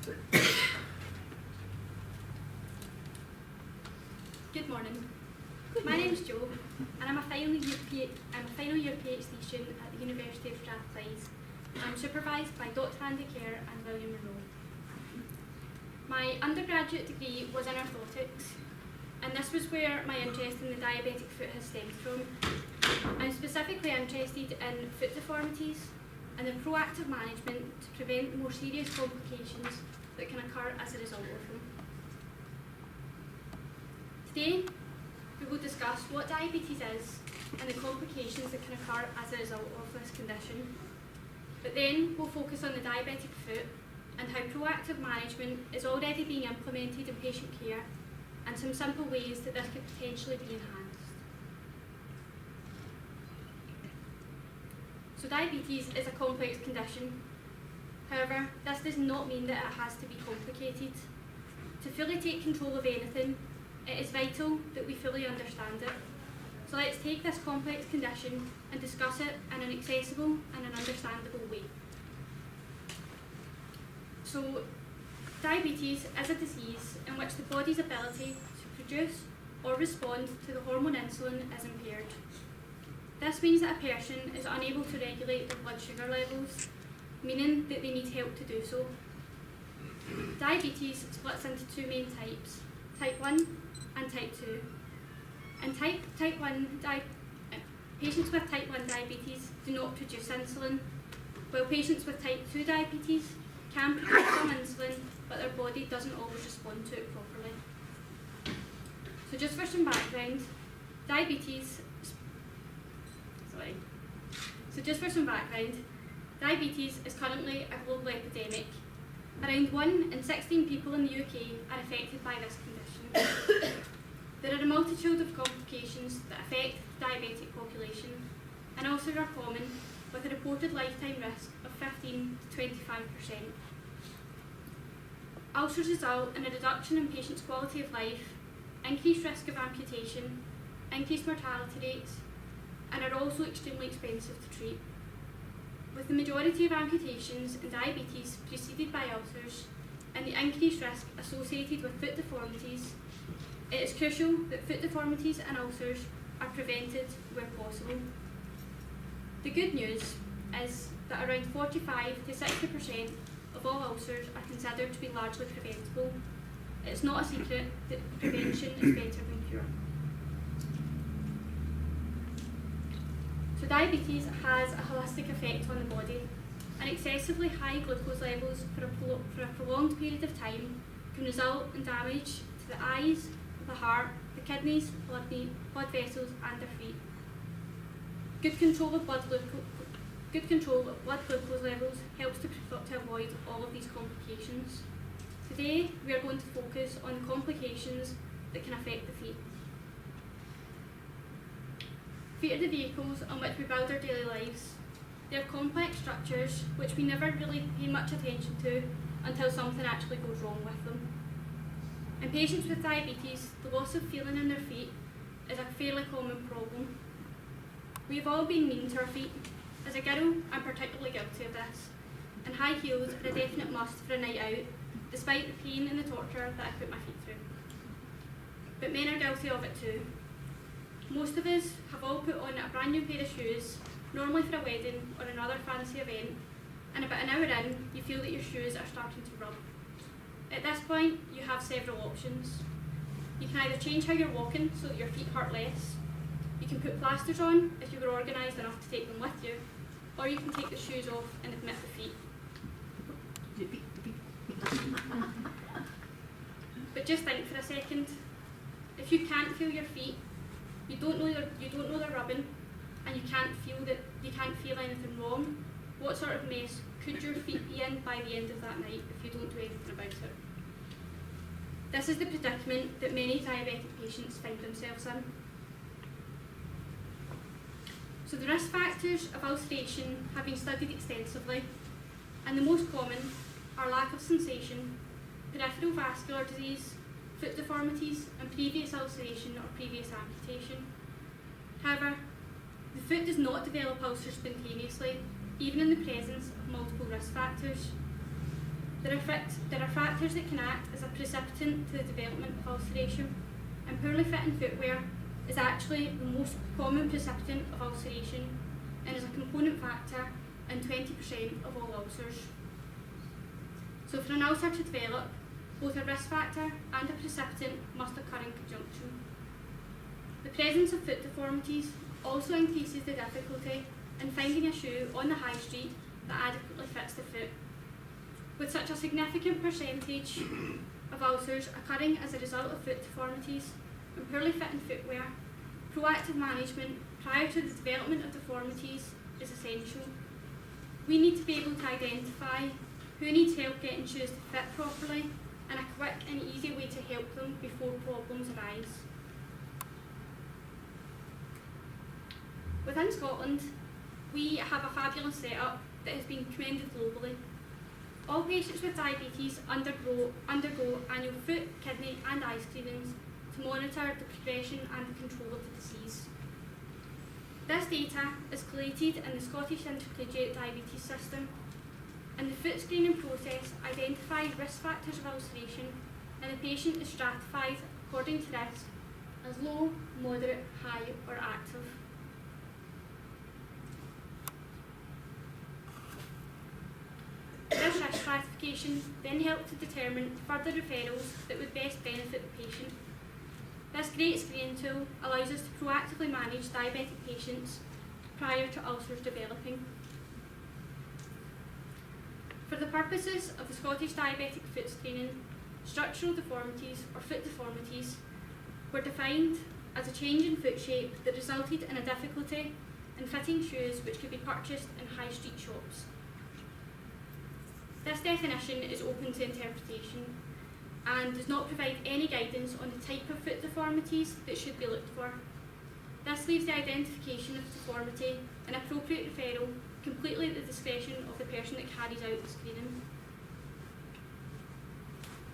Good morning. My name is Jo, and I'm a final year PhD student at the University of Strathclyde. I'm supervised by Dr. Andy Kerr and William Monroe. My undergraduate degree was in orthotics, and this was where my interest in the diabetic foot has stemmed from. I'm specifically interested in foot deformities and the proactive management to prevent more serious complications that can occur as a result of them. Today, we will discuss what diabetes is and the complications that can occur as a result of this condition. But then we'll focus on the diabetic foot and how proactive management is already being implemented in patient care and some simple ways that this could potentially be enhanced. So diabetes is a complex condition. However, this does not mean that it has to be complicated. To fully take control of anything, it is vital that we fully understand it. So let's take this complex condition and discuss it in an accessible and an understandable way. So, diabetes is a disease in which the body's ability to produce or respond to the hormone insulin is impaired. This means that a person is unable to regulate their blood sugar levels, meaning that they need help to do so. Diabetes splits into two main types, type 1 and type 2. In patients with type 1 diabetes do not produce insulin, while patients with type 2 diabetes can produce some insulin, but their body doesn't always respond to it properly. So just for some background, diabetes is currently a global epidemic. Around 1 in 16 people in the UK are affected by this condition. There are a multitude of complications that affect the diabetic population, and ulcers are common, with a reported lifetime risk of 15 to 25%. Ulcers result in a reduction in patients' quality of life, increased risk of amputation, increased mortality rates, and are also extremely expensive to treat. With the majority of amputations in diabetes preceded by ulcers and the increased risk associated with foot deformities, it is crucial that foot deformities and ulcers are prevented where possible. The good news is that around 45 to 60% of all ulcers are considered to be largely preventable. It's not a secret that prevention is better than cure. So diabetes has a holistic effect on the body, and excessively high glucose levels for a prolonged period of time can result in damage to the eyes, the heart, the kidneys, blood vessels and their feet. Good control of blood glucose levels helps to avoid all of these complications. Today we are going to focus on the complications that can affect the feet. Feet are the vehicles on which we build our daily lives. They are complex structures which we never really pay much attention to until something actually goes wrong with them. In patients with diabetes, the loss of feeling in their feet is a fairly common problem. We've all been mean to our feet. As a girl, I'm particularly guilty of this, and high heels are a definite must for a night out, despite the pain and the torture that I put my feet through. But men are guilty of it too. Most of us have all put on a brand new pair of shoes, normally for a wedding or another fancy event, and about an hour in, you feel that your shoes are starting to rub. At this point, you have several options. You can either change how you're walking so that your feet hurt less, you can put plasters on if you were organised enough to take them with you, or you can take the shoes off and admit the feet. But just think for a second, if you can't feel your feet, you don't know they're rubbing, and you can't feel anything wrong, what sort of mess could your feet be in by the end of that night if you don't do anything about it? This is the predicament that many diabetic patients find themselves in. So the risk factors of ulceration have been studied extensively, and the most common are lack of sensation, peripheral vascular disease, foot deformities, and previous ulceration or previous amputation. However, the foot does not develop ulcers spontaneously, even in the presence of multiple risk factors. There are factors that can act as a precipitant to the development of ulceration, and poorly fitting footwear is actually the most common precipitant of ulceration and is a component factor in 20% of all ulcers. So for an ulcer to develop, both a risk factor and a precipitant must occur in conjunction. The presence of foot deformities also increases the difficulty in finding a shoe on the high street that adequately fits the foot. With such a significant percentage of ulcers occurring as a result of foot deformities and poorly fitting footwear, proactive management prior to the development of deformities is essential. We need to be able to identify who needs help getting shoes to fit properly and a quick and easy way to help them before problems arise. Within Scotland, we have a fabulous setup that has been commended globally. All patients with diabetes undergo annual foot, kidney and eye screenings to monitor the progression and the control of the disease. This data is collated in the Scottish Intercollegiate Diabetes System, and the foot screening process identifies risk factors of ulceration, and the patient is stratified according to risk as low, moderate, high or active. This risk stratification then helps to determine further referrals that would best benefit the patient. This great screening tool allows us to proactively manage diabetic patients prior to ulcers developing. For the purposes of the Scottish Diabetic Foot Screening, structural deformities or foot deformities were defined as a change in foot shape that resulted in a difficulty in fitting shoes which could be purchased in high street shops. This definition is open to interpretation and does not provide any guidance on the type of foot deformities that should be looked for. This leaves the identification of deformity and appropriate referral completely at the discretion of the person that carries out the screening.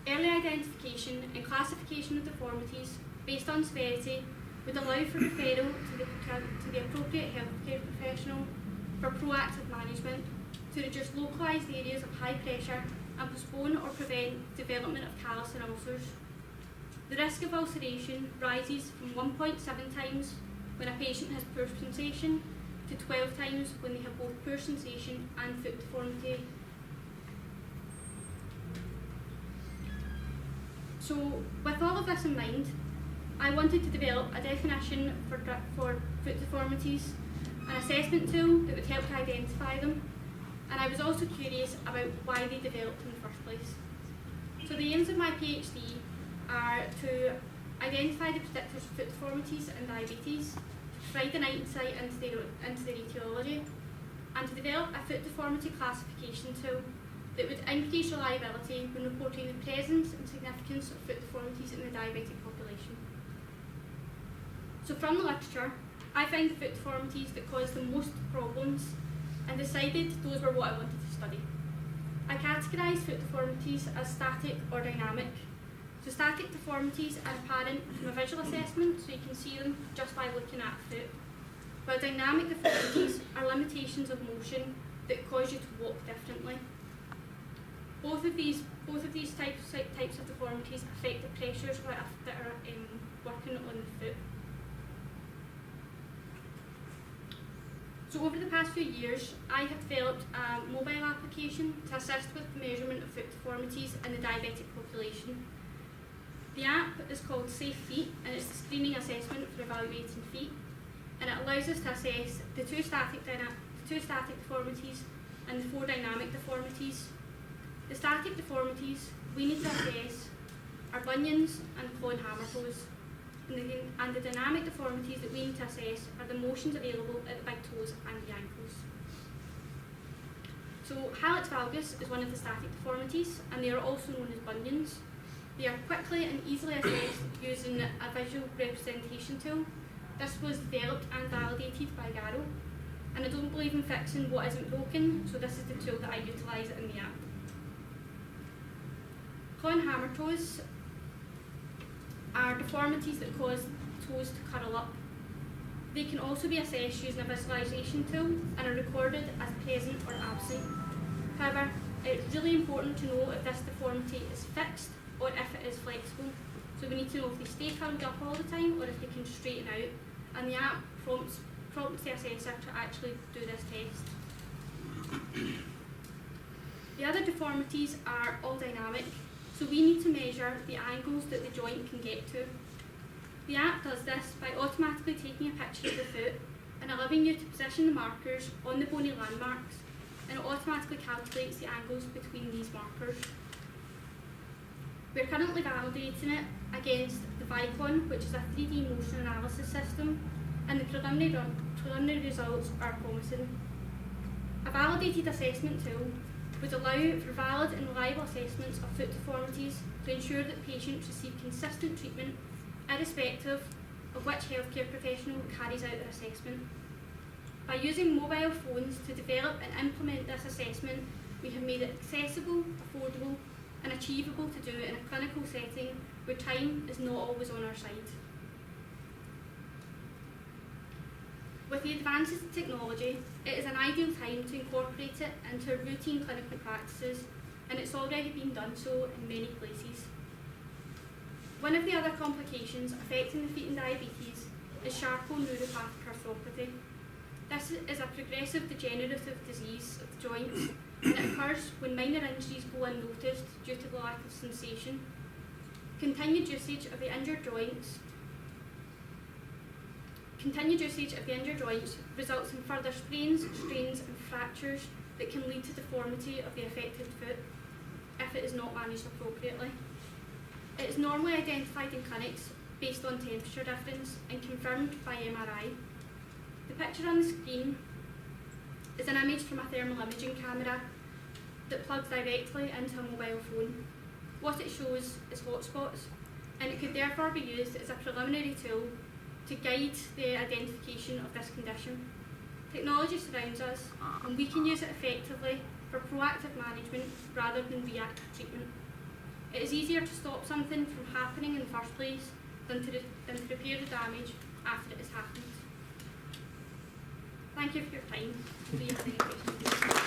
Early identification and classification of deformities based on severity would allow for referral to the appropriate healthcare professional for proactive management to reduce localised areas of high pressure and postpone or prevent development of callus and ulcers. The risk of ulceration rises from 1.7 times when a patient has poor sensation to 12 times when they have both poor sensation and foot deformity. So, with all of this in mind, I wanted to develop a definition for foot deformities, an assessment tool that would help to identify them, and I was also curious about why they developed in the first place. So the aims of my PhD are to identify the predictors of foot deformities and diabetes, to provide an insight into their etiology, and to develop a foot deformity classification tool that would increase reliability when reporting the presence and significance of foot deformities in the diabetic population. So from the literature, I found the foot deformities that caused the most problems and decided those were what I wanted to study. I categorised foot deformities as static or dynamic. So static deformities are apparent from a visual assessment, so you can see them just by looking at a foot. While dynamic deformities are limitations of motion that cause you to walk differently. Both of these types of deformities affect the pressures that are working on the foot. So over the past few years, I have developed a mobile application to assist with the measurement of foot deformities in the diabetic population. The app is called Safe Feet, and it's a screening assessment for evaluating feet, and it allows us to assess the two static deformities and the 4 dynamic deformities. The static deformities we need to assess are bunions and claw and hammer toes. And the dynamic deformities that we need to assess are the motions available at the big toes and the ankles. So hallux valgus is one of the static deformities, and they are also known as bunions. They are quickly and easily assessed using a visual representation tool. This was developed and validated by Garrow, and I don't believe in fixing what isn't broken, so this is the tool that I utilise in the app. Claw and hammer toes are deformities that cause toes to curl up. They can also be assessed using a visualisation tool and are recorded as present or absent. However, It's really important to know if this deformity is fixed or if it is flexible. So we need to know if they stay curled up all the time or if they can straighten out, and the app prompts the assessor to actually do this test. The other deformities are all dynamic, so we need to measure the angles that the joint can get to. The app does this by automatically taking a picture of the foot and allowing you to position the markers on the bony landmarks, and it automatically calculates the angles between these markers. We're currently validating it against the Vicon, which is a 3D motion analysis system, and the preliminary results are promising. A validated assessment tool would allow for valid and reliable assessments of foot deformities to ensure that patients receive consistent treatment irrespective of which healthcare professional carries out their assessment. By using mobile phones to develop and implement this assessment, we have made it accessible, affordable and achievable to do in a clinical setting where time is not always on our side. With the advances in technology, it is an ideal time to incorporate it into routine clinical practices, and it's already been done so in many places. One of the other complications affecting the feet in diabetes is Charcot neuropathic arthropathy. This is a progressive degenerative disease of the joints, and it occurs when minor injuries go unnoticed due to the lack of sensation. Continued usage of the injured joints results in further sprains, strains and fractures that can lead to deformity of the affected foot if it is not managed appropriately. It is normally identified in clinics based on temperature difference and confirmed by MRI. The picture on the screen is an image from a thermal imaging camera that plugs directly into a mobile phone. What it shows is hotspots, and it could therefore be used as a preliminary tool to guide the identification of this condition. Technology surrounds us, and we can use it effectively for proactive management rather than reactive treatment. It is easier to stop something from happening in the first place than to repair the damage after it has happened. Thank you for your time. Do you have any questions?